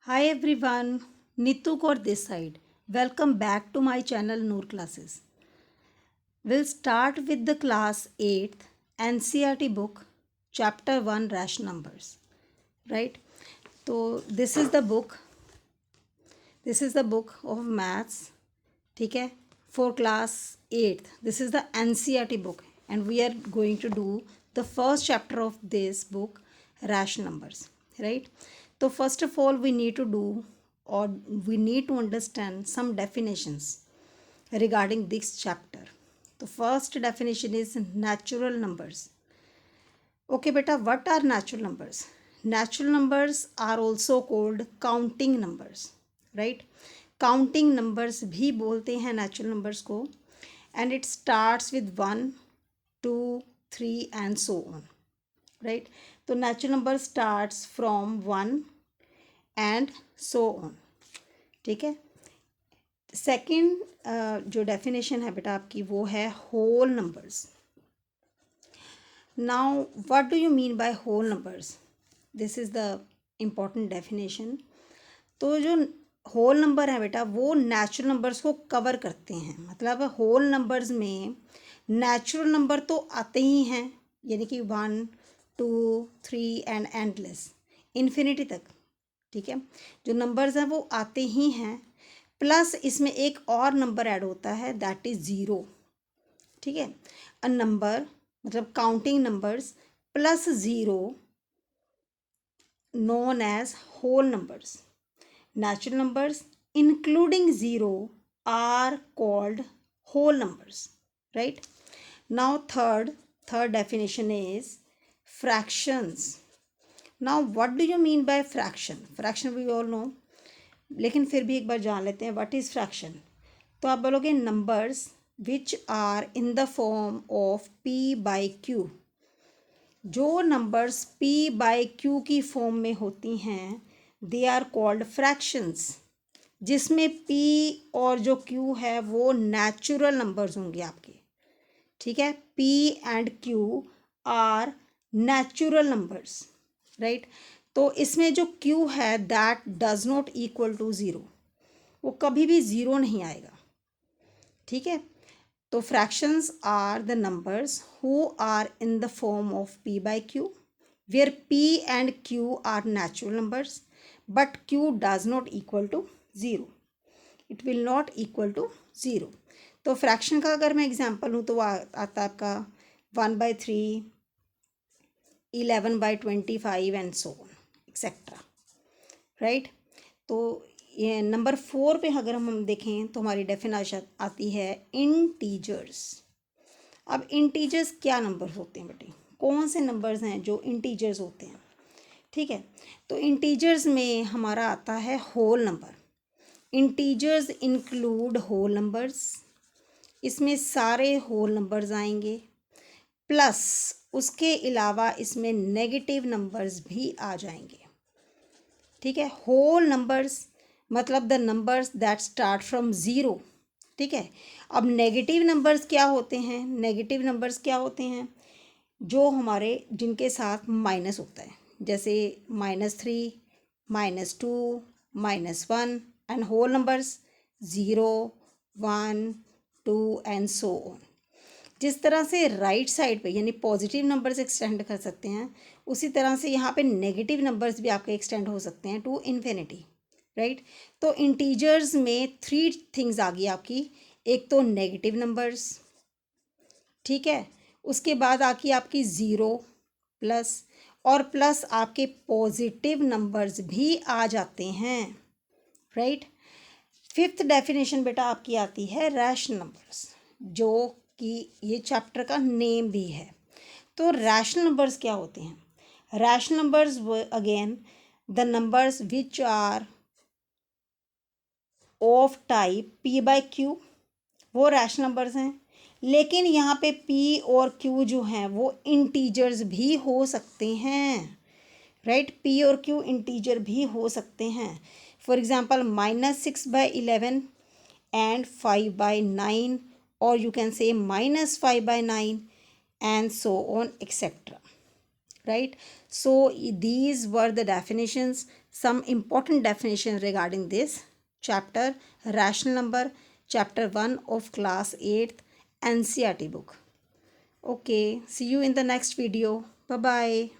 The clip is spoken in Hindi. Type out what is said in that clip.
Hi everyone, Nitu Kaur this side. Welcome back to my channel Noor Classes. We'll start with the class 8th NCERT book, chapter 1 Rash Numbers. Right? So this is the book of maths. ठीक है, for class 8th. This is the NCERT book and we are going to do the first chapter of this book, rash numbers. Right? So first of all we need to do or we need to understand some definitions regarding this chapter. The first definition is natural numbers. Okay beta, what are natural numbers? Natural numbers are also called counting numbers, right? Counting numbers भी बोलते हैं natural numbers को, and it starts with 1, 2, 3 and so on, right? तो natural number starts from 1 and so on. ठीक है. सेकेंड जो डेफिनेशन है बेटा आपकी वो है whole numbers. Now what do you mean by whole numbers? This is the important definition. तो जो होल नंबर है बेटा वो नेचुरल नंबर्स को कवर करते हैं. मतलब होल नंबर्स में नेचुरल नंबर तो आते ही हैं, यानी कि 1, 2, 3 एंड एंडलेस इन्फिनिटी तक. ठीक है, जो नंबर्स हैं वो आते ही हैं, प्लस इसमें एक और नंबर ऐड होता है दैट इज़ ज़ीरो. ठीक है, अ नंबर मतलब counting numbers plus zero known as whole numbers. Natural numbers including zero are called whole numbers, right? Now third definition is fractions. Now what do you mean by fraction? Fraction we all know, लेकिन फिर भी एक बार जान लेते हैं व्हाट इज़ फ्रैक्शन. तो आप बोलोगे numbers which are in the form of P by Q. जो नंबर्स p बाई q की फॉर्म में होती हैं दे आर कॉल्ड फ्रैक्शंस, जिसमें p और जो q है वो नेचुरल नंबर्स होंगे आपके. ठीक है, p and q are natural numbers, right. तो इसमें जो q है that does not equal to zero, वो कभी भी ज़ीरो नहीं आएगा. ठीक है, तो fractions are the numbers who are in the form of p by q, where p and q are natural numbers but q does not equal to zero. it will not equal to zero. तो फ्रैक्शन का अगर मैं एग्जांपल लूँ तो वो आता है आपका 1/3, 11/25 and so on etcetera, right. तो ये नंबर 4 पे अगर हम देखें तो हमारी डेफिनेशन आती है इंटीजर्स. अब इंटीजर्स क्या नंबर होते हैं बेटे? कौन से नंबर्स हैं जो इंटीजर्स होते हैं? ठीक है, तो इंटीजर्स में हमारा आता है whole number. Integers include whole numbers, इसमें सारे होल नंबर्स आएंगे, प्लस उसके अलावा इसमें नेगेटिव नंबर्स भी आ जाएंगे. ठीक है, होल नंबर्स मतलब the numbers that start from zero. ठीक है, अब नेगेटिव नंबर्स क्या होते हैं? नेगेटिव नंबर्स क्या होते हैं? जो हमारे जिनके साथ माइनस होता है, जैसे -3, -2, -1 and whole numbers 0, 1, 2 and so on. जिस तरह से राइट साइड पे यानी पॉजिटिव नंबर्स एक्सटेंड कर सकते हैं, उसी तरह से यहाँ पे नेगेटिव नंबर्स भी आपके एक्सटेंड हो सकते हैं टू इन्फिनिटी, राइट. तो इंटीजर्स में 3 थिंग्स आ गई आपकी. एक तो नेगेटिव नंबर्स, ठीक है, उसके बाद आकी आपकी ज़ीरो प्लस, और प्लस आपके पॉजिटिव नंबर्स भी आ जाते हैं, राइट. फिफ्थ डेफिनेशन बेटा आपकी आती है रैशनल नंबर्स, जो कि ये चैप्टर का नेम भी है. तो रैशनल नंबर्स क्या होते हैं? Rational numbers again the numbers which are of type p by Q, वो रैशनल नंबर्स हैं. लेकिन यहाँ पे p और q जो हैं वो इंटीजर्स भी हो सकते हैं, राइट. p और q इंटीजर भी हो सकते हैं. फॉर एग्जांपल -6/11 एंड 5/9, और you can say -5/9 and so on etc, right. So these were the definitions some important definition regarding this chapter, rational number, chapter 1 of class 8th NCERT book. Okay, see you in the next video. Bye bye.